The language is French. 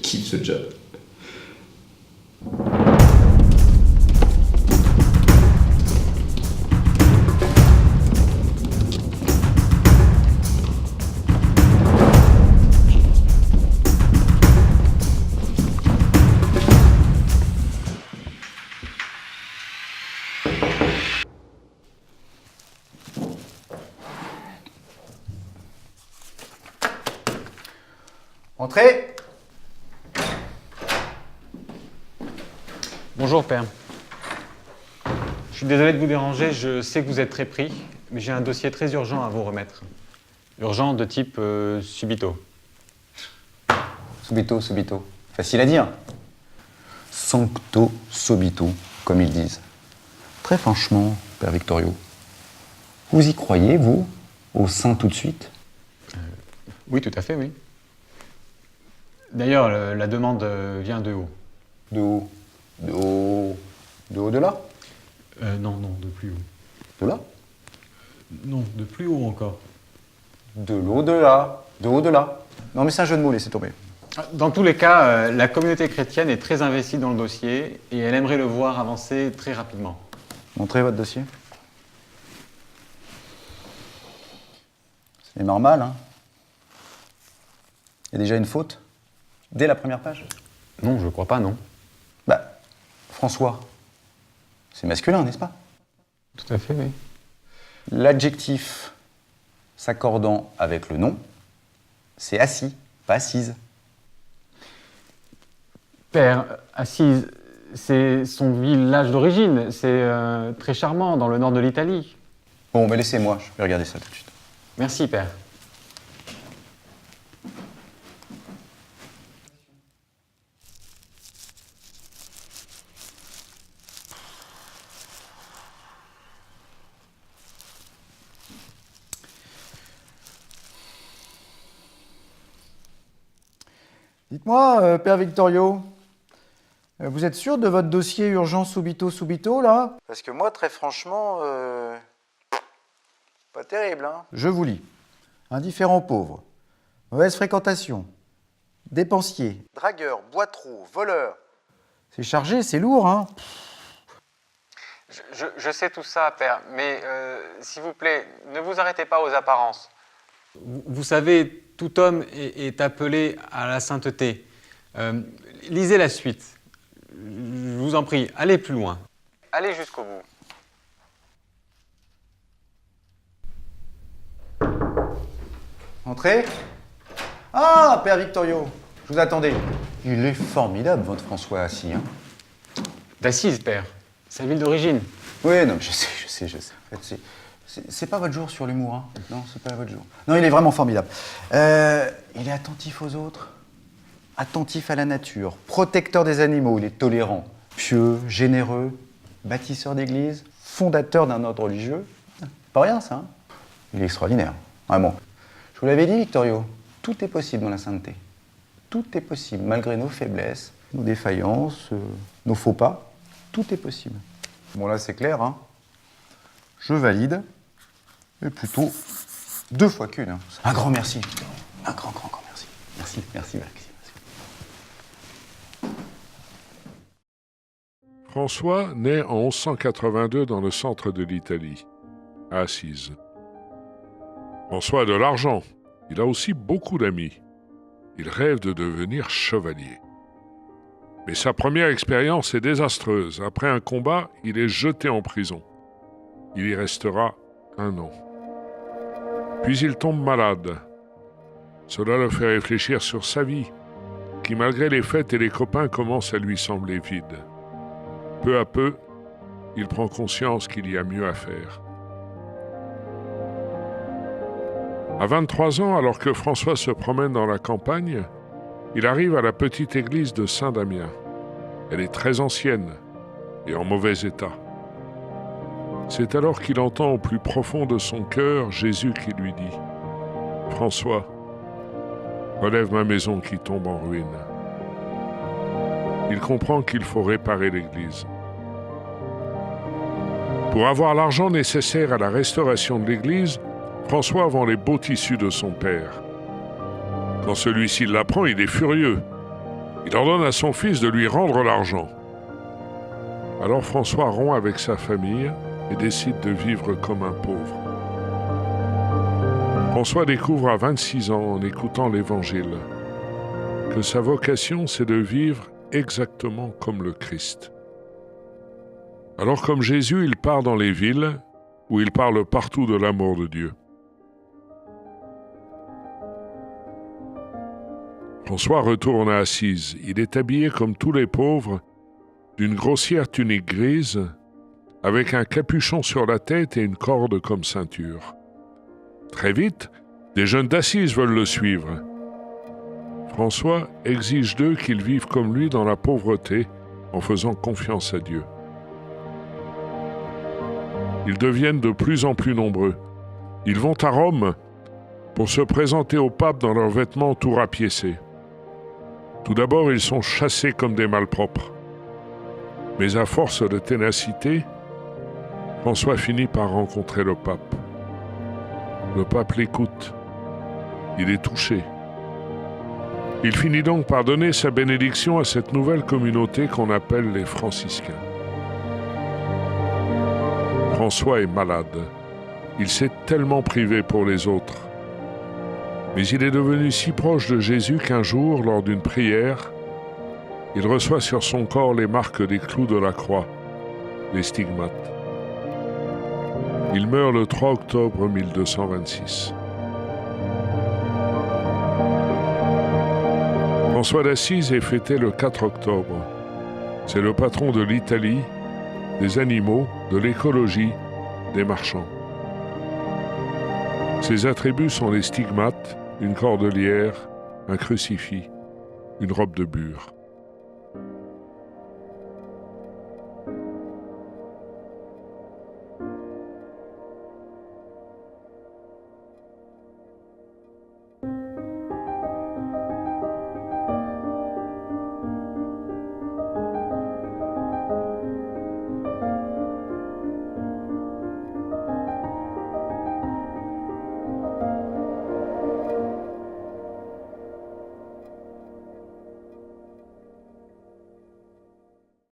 kiffe ce job. Entrez. Bonjour père. Je suis désolé de vous déranger, je sais que vous êtes très pris, mais j'ai un dossier très urgent à vous remettre. Urgent de type subito. Subito, subito. Facile à dire. Sancto subito, comme ils disent. Très franchement, Père Victorio, vous y croyez, vous, au saint tout de suite? Oui, tout à fait, oui. D'ailleurs, la demande vient de haut. De haut? De haut? De haut de là? Non, de plus haut. De là? Non, de plus haut encore. De l'au-delà. De haut de là. Non mais c'est un jeu de mots, laissez tomber. Dans tous les cas, la communauté chrétienne est très investie dans le dossier et elle aimerait le voir avancer très rapidement. Montrez votre dossier. C'est normal, hein? Il y a déjà une faute? Dès la première page? Non, je crois pas, non. Bah, François, c'est masculin, n'est-ce pas? Tout à fait, oui. L'adjectif s'accordant avec le nom, c'est assis, pas assise. Père, Assise, c'est son village d'origine. C'est très charmant, dans le nord de l'Italie. Bon, mais laissez-moi, je vais regarder ça tout de suite. Merci, père. Dites-moi, Père Victorio, vous êtes sûr de votre dossier urgent subito, là? Parce que moi, très franchement, pas terrible, hein? Je vous lis. Indifférent pauvre, mauvaise fréquentation, dépensier, dragueur, boitreau, voleur. C'est chargé, c'est lourd, hein? Je sais tout ça, père, mais s'il vous plaît, ne vous arrêtez pas aux apparences. Vous savez, tout homme est appelé à la sainteté. Lisez la suite. Je vous en prie, allez plus loin. Allez jusqu'au bout. Entrez. Ah, Père Victorio, je vous attendais. Il est formidable, votre François assis, hein? D'Assise, père. Sa ville d'origine. Oui, non, je sais. En fait, c'est pas votre jour sur l'humour, hein? Non, c'est pas votre jour. Non, il est vraiment formidable. Il est attentif aux autres, attentif à la nature, protecteur des animaux, il est tolérant, pieux, généreux, bâtisseur d'église, fondateur d'un ordre religieux. Pas rien, ça, hein? Il est extraordinaire, vraiment. Je vous l'avais dit, Victorio, tout est possible dans la sainteté. Tout est possible, malgré nos faiblesses, nos défaillances, nos faux pas. Tout est possible. Bon, là, c'est clair, hein? Je valide. Et plutôt 2 fois qu'une. Hein. Un grand merci. Un grand merci. Merci, Max. François naît en 1182 dans le centre de l'Italie, à Assise. François a de l'argent. Il a aussi beaucoup d'amis. Il rêve de devenir chevalier. Mais sa première expérience est désastreuse. Après un combat, il est jeté en prison. Il y restera 1 an. Puis il tombe malade. Cela le fait réfléchir sur sa vie, qui malgré les fêtes et les copains commence à lui sembler vide. Peu à peu, il prend conscience qu'il y a mieux à faire. À 23 ans, alors que François se promène dans la campagne, il arrive à la petite église de Saint-Damien. Elle est très ancienne et en mauvais état. C'est alors qu'il entend au plus profond de son cœur Jésus qui lui dit « François, relève ma maison qui tombe en ruine. » Il comprend qu'il faut réparer l'église. Pour avoir l'argent nécessaire à la restauration de l'église, François vend les beaux tissus de son père. Quand celui-ci l'apprend, il est furieux. Il ordonne à son fils de lui rendre l'argent. Alors François rompt avec sa famille et décide de vivre comme un pauvre. François découvre à 26 ans, en écoutant l'Évangile, que sa vocation, c'est de vivre exactement comme le Christ. Alors comme Jésus, il part dans les villes, où il parle partout de l'amour de Dieu. François retourne à Assise. Il est habillé comme tous les pauvres, d'une grossière tunique grise, avec un capuchon sur la tête et une corde comme ceinture. Très vite, des jeunes d'Assise veulent le suivre. François exige d'eux qu'ils vivent comme lui dans la pauvreté, en faisant confiance à Dieu. Ils deviennent de plus en plus nombreux. Ils vont à Rome pour se présenter au pape dans leurs vêtements tout rapiécés. Tout d'abord, ils sont chassés comme des malpropres. Mais à force de ténacité, François finit par rencontrer le pape. Le pape l'écoute. Il est touché. Il finit donc par donner sa bénédiction à cette nouvelle communauté qu'on appelle les franciscains. François est malade. Il s'est tellement privé pour les autres. Mais il est devenu si proche de Jésus qu'un jour, lors d'une prière, il reçoit sur son corps les marques des clous de la croix, les stigmates. Il meurt le 3 octobre 1226. François d'Assise est fêté le 4 octobre. C'est le patron de l'Italie, des animaux, de l'écologie, des marchands. Ses attributs sont les stigmates, une cordelière, un crucifix, une robe de bure.